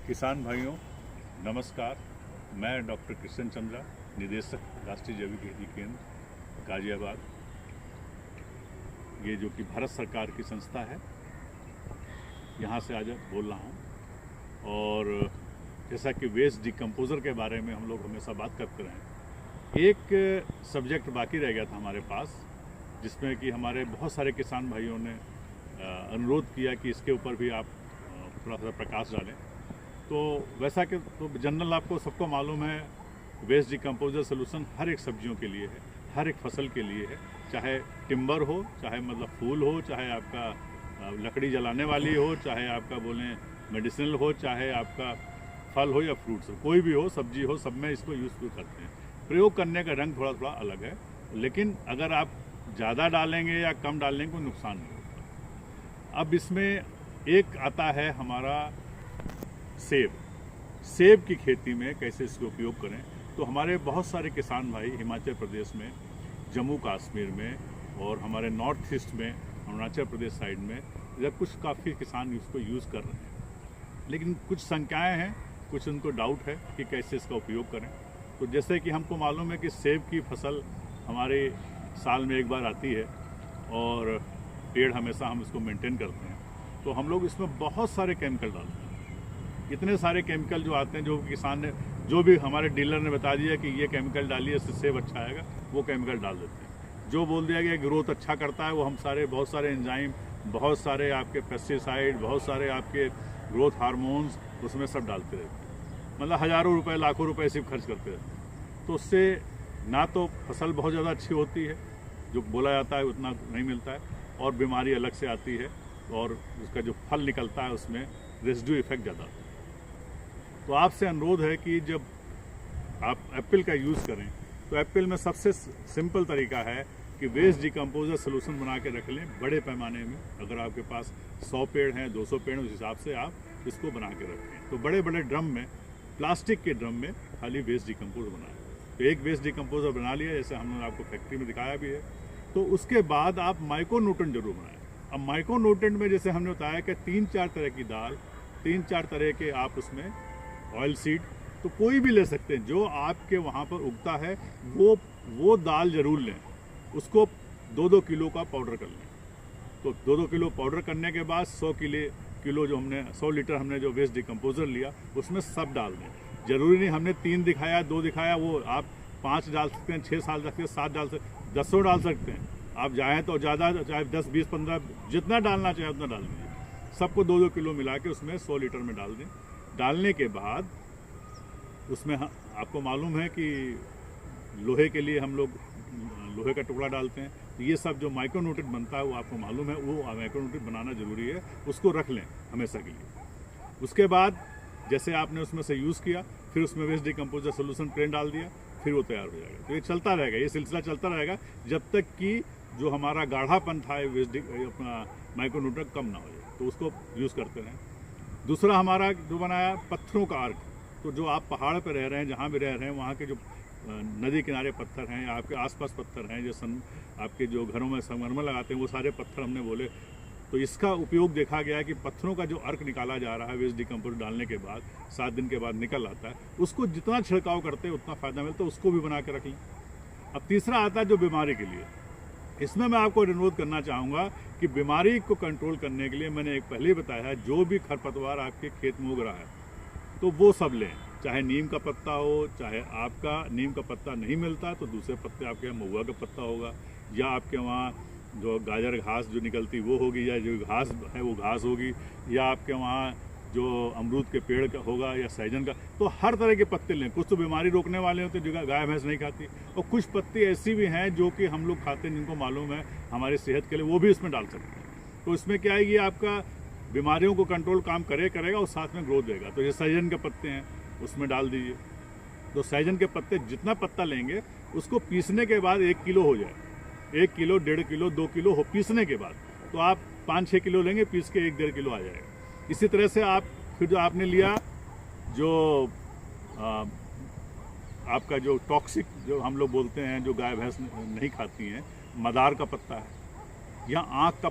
किसान भाइयों नमस्कार। मैं डॉक्टर कृष्ण चंद्रा, निदेशक राष्ट्रीय जैविक खेती केंद्र गाजियाबाद, ये जो कि भारत सरकार की संस्था है, यहाँ से आज बोल रहा हूँ। और जैसा कि वेस्ट डिकम्पोज़र के बारे में हम लोग हमेशा बात करते रहे, एक सब्जेक्ट बाकी रह गया था हमारे पास, जिसमें कि हमारे बहुत सारे किसान भाइयों ने अनुरोध किया कि इसके ऊपर भी आप थोड़ा सा प्रकाश डालें। तो वैसा कि तो जनरल आपको सबको मालूम है, वेस्ट डिकम्पोज़र सोल्यूशन हर एक सब्जियों के लिए है, हर एक फसल के लिए है, चाहे टिम्बर हो, चाहे मतलब फूल हो, चाहे आपका लकड़ी जलाने वाली हो, चाहे आपका बोलें मेडिसिनल हो, चाहे आपका फल हो या फ्रूट्स हो, कोई भी हो, सब्जी हो, सब में इसको यूज़फुल करते हैं। प्रयोग करने का रंग थोड़ा थोड़ा अलग है, लेकिन अगर आप ज़्यादा डालेंगे या कम डालेंगे कोई नुकसान नहीं होता। अब इसमें एक आता है हमारा सेब की खेती में कैसे इसका उपयोग करें। तो हमारे बहुत सारे किसान भाई हिमाचल प्रदेश में, जम्मू कश्मीर में और हमारे नॉर्थ ईस्ट में, अरुणाचल प्रदेश साइड में या कुछ काफ़ी किसान इसको यूज़ कर रहे हैं, लेकिन कुछ शंकाएं हैं, कुछ उनको डाउट है कि कैसे इसका उपयोग करें। तो जैसे कि हमको मालूम है कि सेब की फसल हमारे साल में एक बार आती है और पेड़ हमेशा हम इसको मेंटेन करते हैं, तो हम लोग इसमें बहुत सारे केमिकल डालते हैं। इतने सारे केमिकल जो आते हैं, जो किसान ने, जो भी हमारे डीलर ने बता दिया कि ये केमिकल डालिए इससे सेब अच्छा आएगा, वो केमिकल डाल देते हैं। जो बोल दिया गया ग्रोथ अच्छा करता है, वो हम बहुत सारे एंजाइम, बहुत सारे आपके पेस्टिसाइड, बहुत सारे आपके ग्रोथ हार्मोन्स उसमें सब डालते रहते हैं। मतलब हज़ारों रुपए, लाखों रुपए सिर्फ खर्च करते रहते हैं। तो उससे ना तो फसल बहुत ज़्यादा अच्छी होती है, जो बोला जाता है उतना नहीं मिलता है, और बीमारी अलग से आती है, और उसका जो फल निकलता है उसमें रेसिड्यू इफेक्ट ज़्यादा आता है। तो आपसे अनुरोध है कि जब आप एप्पल का यूज़ करें, तो एप्पल में सबसे सिंपल तरीका है कि वेस्ट डिकम्पोज़र सोल्यूशन बना के रख लें बड़े पैमाने में। अगर आपके पास 100 पेड़ हैं, 200 पेड़, उस हिसाब से आप इसको बना के रखें। तो बड़े बड़े ड्रम में, प्लास्टिक के ड्रम में खाली वेस्ट डिकम्पोज़र बनाएं। तो एक वेस्ट डिकम्पोज़र बना लिया, जैसे हमने आपको फैक्ट्री में दिखाया भी है। तो उसके बाद आप माइक्रोन्यूट्रेंट जरूर बनाएं। अब माइक्रोन्यूट्रेंट में जैसे हमने बताया कि 3-4 तरह की दाल, 3-4 तरह के आप उसमें ऑयल सीड, तो कोई भी ले सकते हैं जो आपके वहाँ पर उगता है, वो दाल जरूर लें। उसको 2-2 किलो का पाउडर कर लें। तो 2-2 किलो पाउडर करने के बाद 100 किलो जो हमने 100 लीटर हमने जो वेस्ट डिकम्पोज़र लिया, उसमें सब डाल दें। जरूरी नहीं हमने 3 दिखाया, 2 दिखाया, वो आप 5 डाल सकते हैं, 6 डाल सकते हैं, 7 डाल सकते हैं, 10 डाल सकते हैं। आप चाहें तो ज़्यादा, चाहे 10, 20, 15 जितना डालना चाहे उतना डाल दीजिए। सबको 2-2 किलो मिला के उसमें 100 लीटर में डाल दें। डालने के बाद उसमें आपको मालूम है कि लोहे के लिए हम लोग लोहे का टुकड़ा डालते हैं। तो ये सब जो माइक्रोन्यूट्रेंट बनता है वो आपको मालूम है, वो माइक्रोन्यूट्रेंट बनाना ज़रूरी है, उसको रख लें हमेशा के लिए। उसके बाद जैसे आपने उसमें से यूज़ किया, फिर उसमें वेस्ट डिकम्पोज़र सोल्यूशन प्लेन डाल दिया, फिर वो तैयार हो जाएगा। तो ये चलता रहेगा, ये सिलसिला चलता रहेगा जब तक कि जो हमारा गाढ़ापन था अपना माइक्रोन्यूट्रेंट कम ना हो जाए। तो उसको यूज़ करते रहें। दूसरा हमारा जो बनाया पत्थरों का अर्क। तो जो आप पहाड़ पर रह रहे हैं, जहाँ भी रह रहे हैं, वहाँ के जो नदी किनारे पत्थर हैं, आपके आसपास पत्थर हैं, जो आपके जो घरों में संगमरमर लगाते हैं, वो सारे पत्थर हमने बोले। तो इसका उपयोग देखा गया है कि पत्थरों का जो अर्क निकाला जा रहा है वेस्ट डिकम्पोज़र डालने के बाद, 7 दिन के बाद निकल आता है, उसको जितना छिड़काव करते हैं उतना फ़ायदा मिलता है, उसको भी बना के रख लें। अब तीसरा आता है जो बीमारी के लिए। इसमें मैं आपको अनुरोध करना चाहूँगा कि बीमारी को कंट्रोल करने के लिए मैंने एक पहले ही बताया है, जो भी खरपतवार आपके खेत में उग रहा है तो वो सब लें। चाहे नीम का पत्ता हो, चाहे आपका नीम का पत्ता नहीं मिलता तो दूसरे पत्ते आपके यहाँ महुआ का पत्ता होगा, या आपके वहाँ जो गाजर घास जो निकलती वो होगी, या जो घास है वो घास होगी, या आपके वहाँ जो अमरूद के पेड़ का होगा, या सहजन का। तो हर तरह के पत्ते लें। कुछ तो बीमारी रोकने वाले होते हैं जो गाय भैंस नहीं खाती, और कुछ पत्ते ऐसी भी हैं जो कि हम लोग खाते हैं, जिनको मालूम है हमारी सेहत के लिए, वो भी इसमें डाल सकते हैं। तो इसमें क्या है, ये आपका बीमारियों को कंट्रोल काम करेगा और साथ में ग्रोथ देगा। तो ये सहजन के पत्ते हैं, उसमें डाल दीजिए। तो सहजन के पत्ते जितना पत्ता लेंगे उसको पीसने के बाद 1 किलो हो जाए, 1 किलो, 1.5 किलो, 2 किलो हो पीसने के बाद, तो आप 5-6 किलो लेंगे, पीस के 1-1.5 किलो आ जाएगा। इसी तरह से आप फिर जो आपने लिया, जो आपका जो टॉक्सिक जो हम लोग बोलते हैं, जो गाय भैंस नहीं खाती हैं, मदार का पत्ता है, या आँख का